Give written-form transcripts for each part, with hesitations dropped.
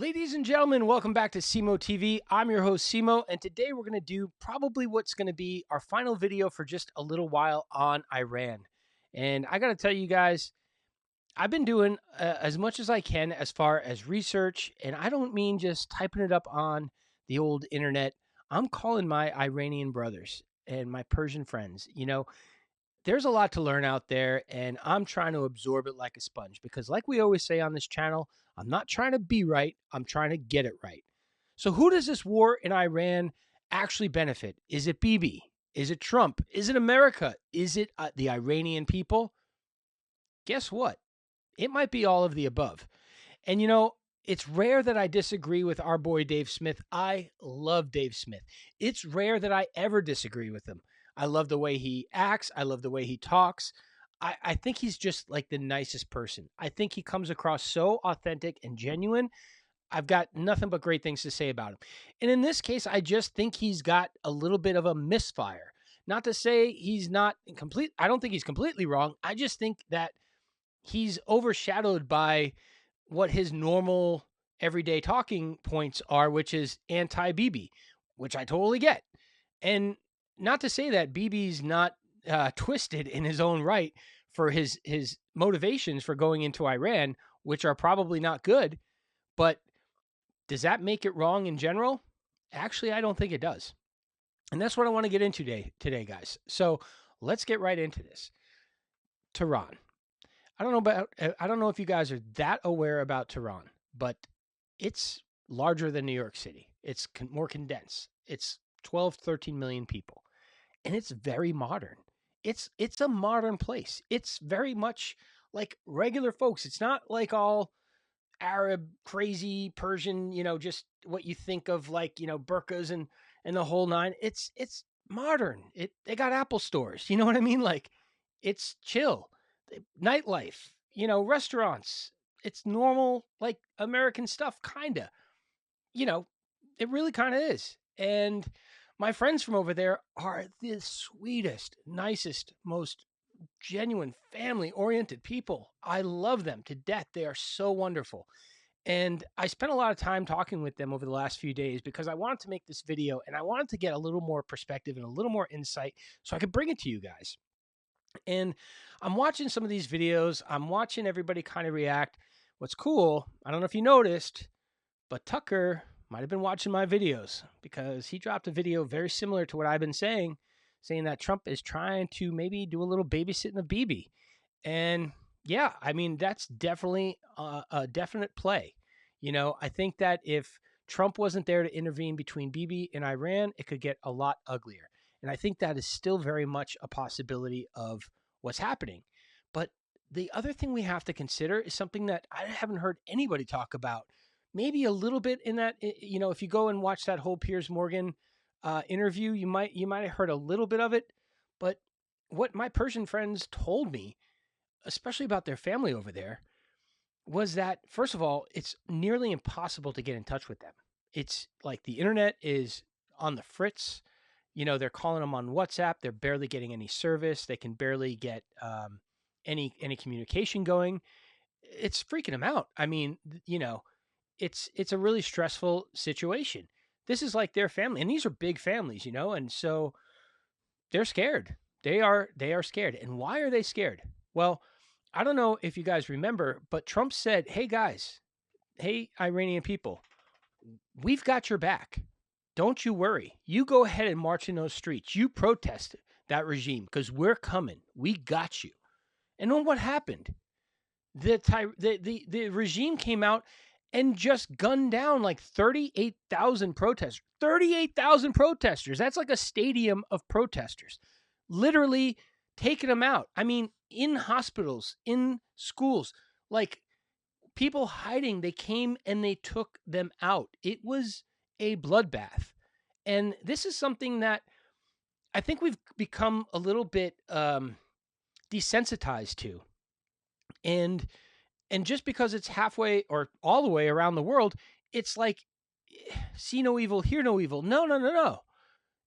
Ladies and gentlemen, welcome back to SEMO TV. I'm your host, SEMO, and today we're going to do probably what's going to be our final video for just a little while on Iran. And I got to tell you guys, I've been doing as much as I can as far as research, and I don't mean just typing it up on the old internet. I'm calling my Iranian brothers and my Persian friends. There's a lot to learn out there, and I'm trying to absorb it like a sponge because, like we always say on this channel, I'm not trying to be right, I'm trying to get it right. So, who does this war in Iran actually benefit? Is it Bibi? Is it Trump? Is it America? Is it the Iranian people? Guess what? It might be all of the above. And it's rare that I disagree with our boy Dave Smith. I love Dave Smith. It's rare that I ever disagree with him. I love the way he acts. I love the way he talks. I think he's just like the nicest person. I think he comes across so authentic and genuine. I've got nothing but great things to say about him. And in this case, I just think he's got a little bit of a misfire. Not to say he's not complete. I don't think he's completely wrong. I just think that he's overshadowed by what his normal everyday talking points are, which is anti-Bibi, which I totally get. And not to say that Bibi's not twisted in his own right for his motivations for going into Iran, which are probably not good, but does that make it wrong in general? Actually, I don't think it does. And that's what I want to get into today, guys. So let's get right into this. Tehran. I don't know if you guys are that aware about Tehran, but it's larger than New York City. It's more condensed. It's 12, 13 million people. And it's very modern. It's a modern place. It's very much like regular folks. It's not like all Arab, crazy Persian, just what you think of like, burqas and the whole nine. It's modern. They got Apple stores. You know what I mean? Like it's chill. Nightlife, restaurants. It's normal, like American stuff, kinda. It really kind of is. And my friends from over there are the sweetest, nicest, most genuine, family oriented people. I love them to death. They are so wonderful. And I spent a lot of time talking with them over the last few days because I wanted to make this video and I wanted to get a little more perspective and a little more insight so I could bring it to you guys. And I'm watching some of these videos. I'm watching everybody kind of react. What's cool, I don't know if you noticed, but Tucker might have been watching my videos because he dropped a video very similar to what I've been saying that Trump is trying to maybe do a little babysitting of Bibi. And yeah, I mean, that's definitely a definite play. I think that if Trump wasn't there to intervene between Bibi and Iran, it could get a lot uglier. And I think that is still very much a possibility of what's happening. But the other thing we have to consider is something that I haven't heard anybody talk about. Maybe a little bit in that, if you go and watch that whole Piers Morgan interview, you might have heard a little bit of it. But what my Persian friends told me, especially about their family over there, was that, first of all, it's nearly impossible to get in touch with them. It's like the internet is on the fritz. They're calling them on WhatsApp. They're barely getting any service. They can barely get any communication going. It's freaking them out. I mean, it's a really stressful situation. This is like their family, and these are big families, and so they're scared. They are scared. And why are they scared? Well, I don't know if you guys remember, but Trump said, "Hey guys, hey Iranian people, we've got your back. Don't you worry. You go ahead and march in those streets. You protest that regime because we're coming. We got you." And then what happened? The regime came out and just gunned down like 38,000 protesters. 38,000 protesters. That's like a stadium of protesters. Literally taking them out. I mean, in hospitals, in schools, like people hiding, they came and they took them out. It was a bloodbath. And this is something that I think we've become a little bit desensitized to. And just because it's halfway or all the way around the world, it's like see no evil, hear no evil. No.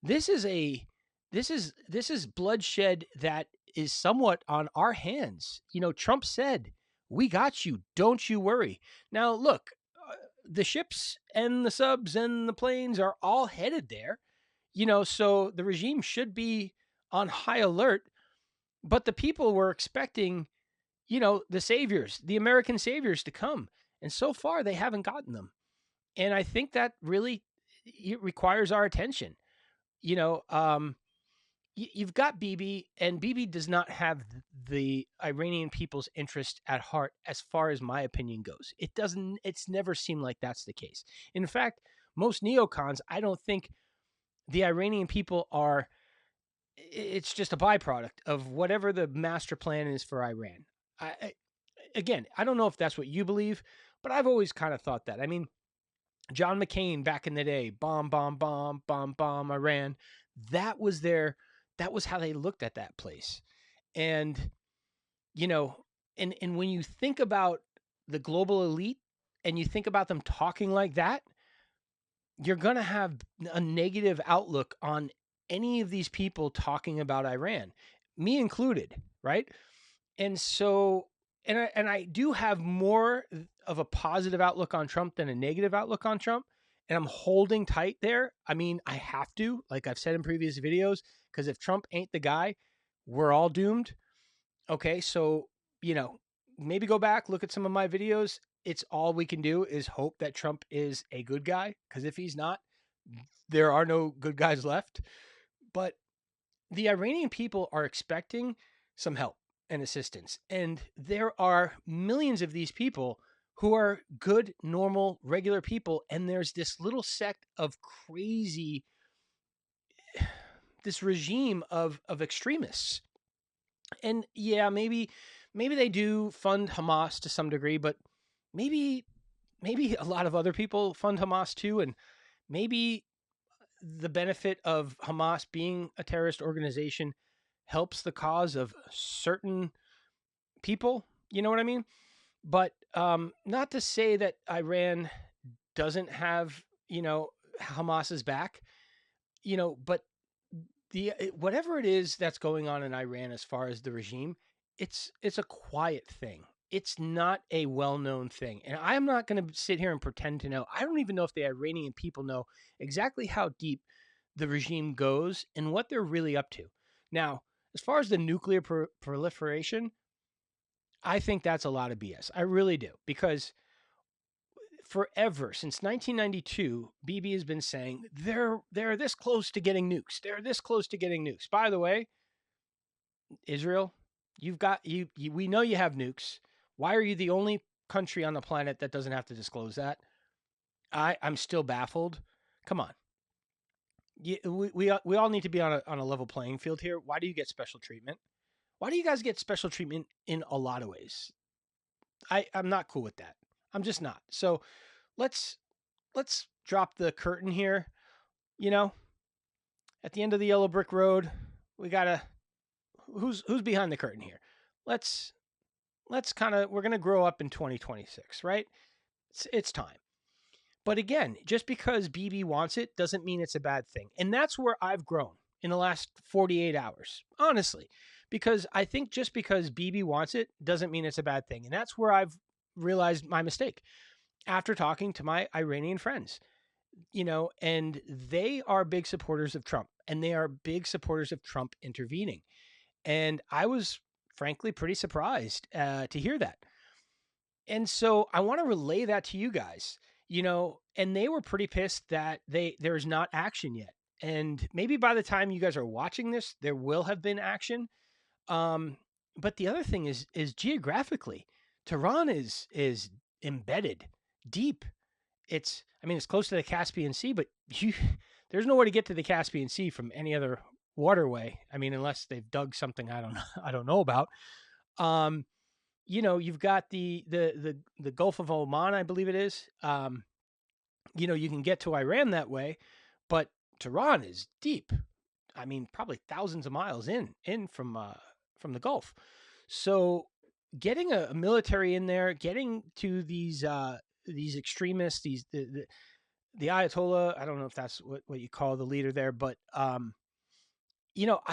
This is bloodshed that is somewhat on our hands. Trump said, "We got you. Don't you worry." Now, look, the ships and the subs and the planes are all headed there, so the regime should be on high alert. But the people were expecting, the saviors, the American saviors to come. And so far, they haven't gotten them. And I think that really it requires our attention. You know, um, you've got Bibi, and Bibi does not have the Iranian people's interest at heart, as far as my opinion goes. It doesn't. It's never seemed like that's the case. In fact, most neocons, I don't think the Iranian people are. It's just a byproduct of whatever the master plan is for Iran. Again, I don't know if that's what you believe, but I've always kind of thought that. I mean, John McCain back in the day, bomb, bomb, bomb, bomb, bomb, Iran. That was their. That was how they looked at that place. And you know, and when you think about the global elite and you think about them talking like that, you're going to have a negative outlook on any of these people talking about Iran, me included, right? And so, and I do have more of a positive outlook on Trump than a negative outlook on Trump, and I'm holding tight there. I mean, I have to, like I've said in previous videos, because if Trump ain't the guy, we're all doomed. Okay, so maybe go back, look at some of my videos. It's all we can do is hope that Trump is a good guy, because if he's not, there are no good guys left. But the Iranian people are expecting some help and assistance. And there are millions of these people who are good, normal, regular people. And there's this little sect of crazy, this regime of extremists. And yeah, maybe they do fund Hamas to some degree, but maybe a lot of other people fund Hamas too. And maybe the benefit of Hamas being a terrorist organization helps the cause of certain people. You know what I mean? But not to say that Iran doesn't have, Hamas's back, but whatever it is that's going on in Iran as far as the regime, it's a quiet thing. It's not a well-known thing. And I'm not going to sit here and pretend to know. I don't even know if the Iranian people know exactly how deep the regime goes and what they're really up to. Now, as far as the nuclear proliferation, I think that's a lot of BS. I really do. Because forever, since 1992, Bibi has been saying they're this close to getting nukes. They're this close to getting nukes. By the way, Israel, you've got we know you have nukes. Why are you the only country on the planet that doesn't have to disclose that? I'm still baffled. Come on. We all need to be on a level playing field here. Why do you get special treatment? Why do you guys get special treatment in a lot of ways? I'm not cool with that. I'm just not. So let's drop the curtain here. At the end of the yellow brick road, we gotta who's behind the curtain here. Let's kind of we're gonna grow up in 2026, right? It's time. But again, just because Bibi wants it doesn't mean it's a bad thing. And that's where I've grown in the last 48 hours, honestly, because I think just because Bibi wants it doesn't mean it's a bad thing. And that's where I've realized my mistake after talking to my Iranian friends, and they are big supporters of Trump and they are big supporters of Trump intervening. And I was frankly pretty surprised to hear that. And so I want to relay that to you guys, and they were pretty pissed that there's not action yet. And maybe by the time you guys are watching this, there will have been action. But the other thing is geographically, Tehran is embedded deep. It's close to the Caspian Sea, but there's nowhere to get to the Caspian Sea from any other waterway. Unless they've dug something I don't know about. You've got the Gulf of Oman, I believe it is. You can get to Iran that way, but Tehran is deep. Probably thousands of miles in from the Gulf. So getting a military in there, getting to these extremists, the Ayatollah, I don't know if that's what you call the leader there, but I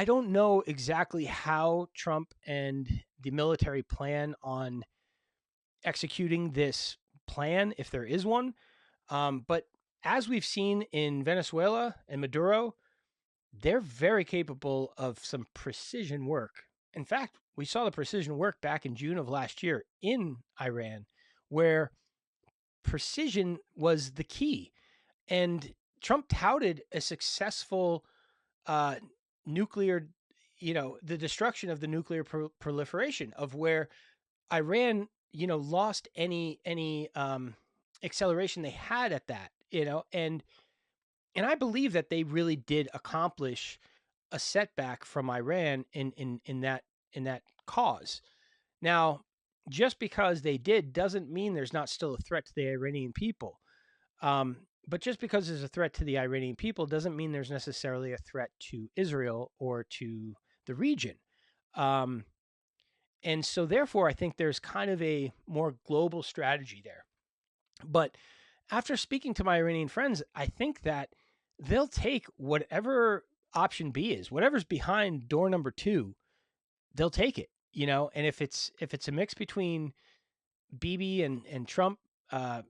don't know exactly how Trump and the military plan on executing this plan, if there is one. But as we've seen in Venezuela and Maduro, they're very capable of some precision work. In fact, we saw the precision work back in June of last year in Iran, where precision was the key. And Trump touted a successful uh, nuclear, the destruction of the nuclear proliferation, of where Iran, lost any acceleration they had at that, and I believe that they really did accomplish a setback from Iran in that cause. Now, just because they did doesn't mean there's not still a threat to the Iranian people. But just because there's a threat to the Iranian people doesn't mean there's necessarily a threat to Israel or to the region. Um, and so, therefore, I think there's kind of a more global strategy there. But after speaking to my Iranian friends, I think that they'll take whatever option B is, whatever's behind door number two, they'll take it. And if it's a mix between Bibi and Trump,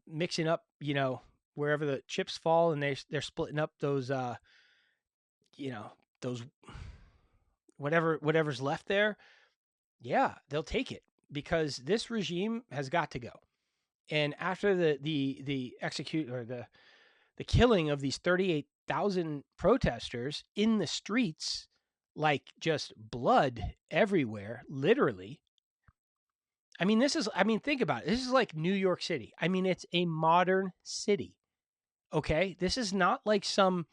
mixing up, wherever the chips fall, and they're splitting up those, you know, those whatever's left there, yeah, they'll take it because this regime has got to go. And after the execute or the killing of these 38,000 protesters in the streets, like just blood everywhere, literally. Think about it. This is like New York City. It's a modern city. Okay. This is not like some,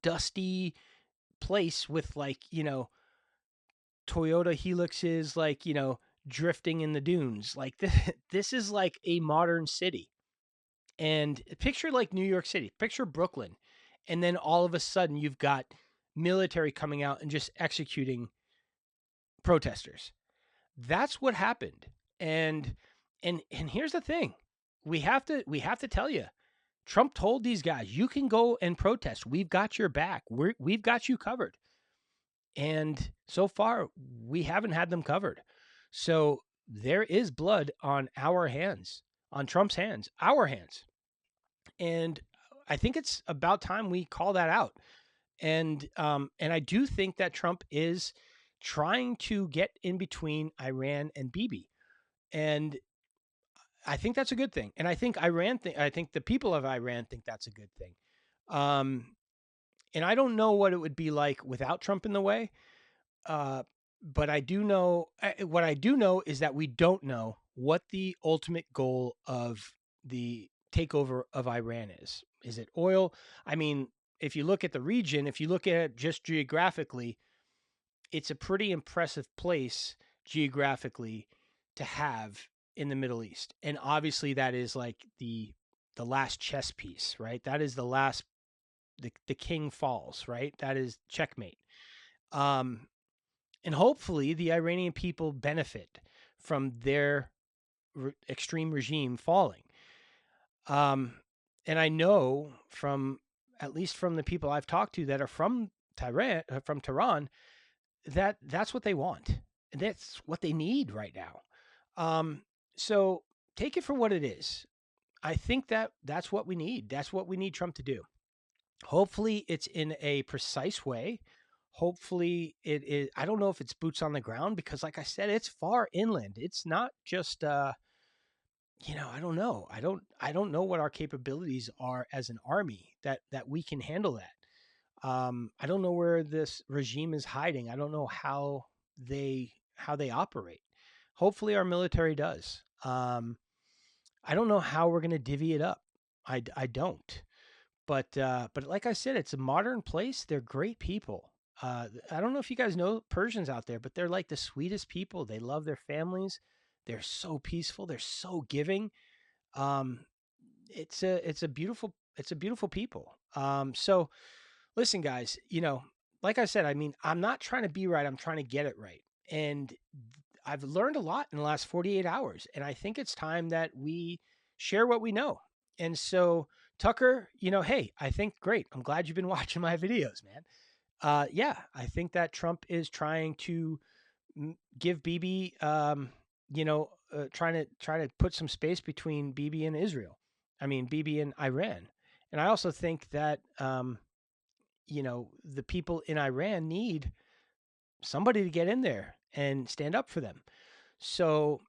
dusty place with like, Toyota Helixes, like, drifting in the dunes. Like this is like a modern city. And picture like New York City, picture Brooklyn. And then all of a sudden you've got military coming out and just executing protesters. That's what happened. And here's the thing. We have to tell you. Trump told these guys, you can go and protest. We've got your back. We've got you covered. And so far, we haven't had them covered. So there is blood on our hands, on Trump's hands, our hands. And I think it's about time we call that out. And I do think that Trump is trying to get in between Iran and Bibi, and I think that's a good thing. And I think the people of Iran think that's a good thing. Um, and I don't know what it would be like without Trump in the way. Uh, but I do know what I do know is that we don't know what the ultimate goal of the takeover of Iran is. Is it oil? I mean, if you look at the region, if you look at it just geographically, it's a pretty impressive place geographically to have in the Middle East. And obviously that is like the last chess piece, right? That is the king falls, right? That is checkmate. Um and hopefully the Iranian people benefit from their extreme regime falling. Um, and I know from at least from the people I've talked to that are from Tehran, that that's what they want, and that's what they need right now. Um, so take it for what it is. I think that that's what we need. That's what we need Trump to do. Hopefully, it's in a precise way. Hopefully, it is. I don't know if it's boots on the ground because, like I said, it's far inland. It's not just I don't know. I don't know what our capabilities are as an army that we can handle that. I don't know where this regime is hiding. I don't know how they operate. Hopefully, our military does. I don't know how we're going to divvy it up. I don't. But like I said, it's a modern place. They're great people. I don't know if you guys know Persians out there, but they're like the sweetest people. They love their families. They're so peaceful. They're so giving. Um, it's a beautiful people. So listen, guys. Like I said, I'm not trying to be right. I'm trying to get it right, and I've learned a lot in the last 48 hours, and I think it's time that we share what we know. And so, Tucker, hey, I think great. I'm glad you've been watching my videos, man. Yeah, I think that Trump is trying to give Bibi, trying to put some space between Bibi and Israel. I mean, Bibi in Iran. And I also think that, the people in Iran need somebody to get in there and stand up for them. So,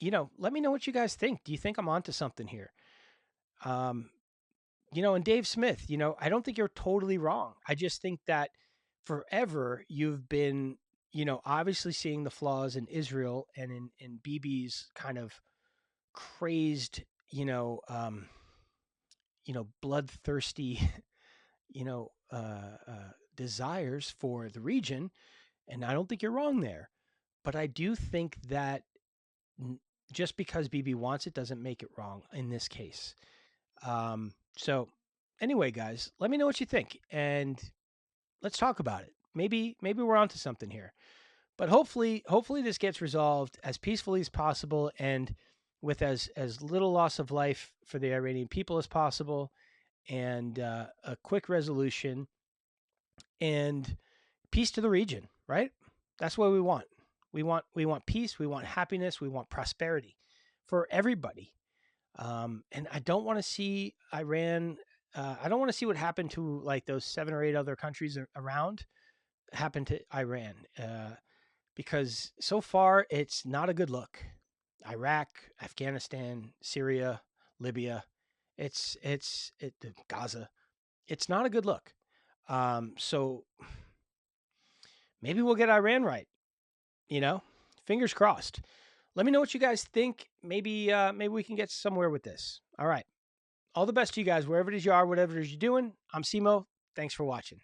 let me know what you guys think. Do you think I'm onto something here? Um, and Dave Smith, I don't think you're totally wrong. I just think that forever you've been, obviously seeing the flaws in Israel and in Bibi's kind of crazed, bloodthirsty, you know, desires for the region. And I don't think you're wrong there. But I do think that just because Bibi wants it doesn't make it wrong in this case. So anyway, guys, let me know what you think and let's talk about it. Maybe we're onto something here. But hopefully this gets resolved as peacefully as possible and with as little loss of life for the Iranian people as possible, and a quick resolution and peace to the region. Right? That's what we want. We want peace. We want happiness. We want prosperity for everybody. And I don't want to see Iran. I don't want to see what happened to like those 7 or 8 other countries around happen to Iran. Because so far it's not a good look. Iraq, Afghanistan, Syria, Libya, Gaza. It's not a good look. So maybe we'll get Iran right. Fingers crossed. Let me know what you guys think. Maybe we can get somewhere with this. All right. All the best to you guys, wherever it is you are, whatever it is you're doing. I'm Simo. Thanks for watching.